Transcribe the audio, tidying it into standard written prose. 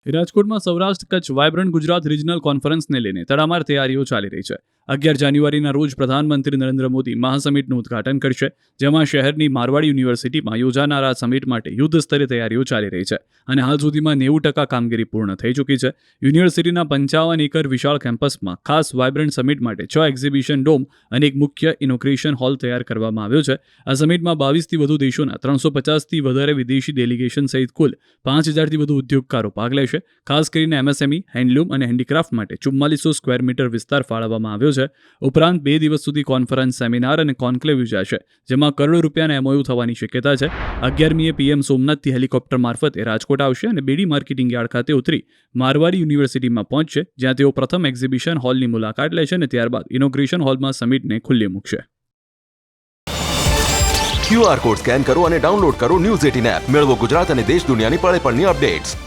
રાજકોટમાં Saurashtra Kutch vibrant Gujarat regional કોન્ફરન્સને લઈને તડામાર તૈયારીઓ ચાલી રહી છે. 11 જાન્યુઆરીના રોજ પ્રધાનમંત્રી નરેન્દ્ર મોદી મહાસમિટનું ઉદ્ઘાટન કરશે, જેમાં શહેરની મારવાડી યુનિવર્સિટીમાં યોજાનાર આ સમિટ માટે યુદ્ધ સ્તરે તૈયારીઓ ચાલી રહી છે અને હાલ સુધીમાં 90% કામગીરી પૂર્ણ થઈ ચૂકી છે. યુનિવર્સિટીના 55 એકર વિશાળ કેમ્પસમાં ખાસ વાયબ્રન્ટ સમિટ માટે 6 એક્ઝિબિશન ડોમ અને એક મુખ્ય ઇનોગ્રેશન હોલ તૈયાર કરવામાં આવ્યો છે. આ સમિટમાં 22થી વધુ દેશોના 350થી વધારે વિદેશી ડેલિગેશન સહિત કુલ 5000થી વધુ ઉદ્યોગકારો ભાગ લેશે. ખાસ કરીને એમએસએમઈ, હેન્ડલૂમ અને હેન્ડીક્રાફ્ટ માટે 4400 સ્ક્વેર મીટર વિસ્તાર ફાળવવામાં આવ્યો છે. ઉપરાંત 2 દિવસ સુધી કોન્ફરન્સ, સેમિનાર અને કોન્ક્લેવ યોજાશે, જેમાં કરોડો રૂપિયાના એમઓયુ થવાની શક્યતા છે. 11મીએ પીએમ સોમનાથથી હેલિકોપ્ટર મારફતે રાજકોટ આવશે અને બેડી માર્કેટિંગ યાર્ડ ખાતે ઉતરી મારવાડી યુનિવર્સિટીમાં પહોંચશે, જ્યાં તેઓ પ્રથમ એક્ઝિબિશન હોલની મુલાકાત લેશે અને ત્યારબાદ ઇનોગ્રેશન હોલમાં સમિટને ખુલ્લી મૂકશે. QR કોડ સ્કેન કરો અને ડાઉનલોડ કરો ન્યૂઝ 18 એપ. મેળવો ગુજરાત અને દેશ દુનિયાની પળે પળની અપડેટ્સ.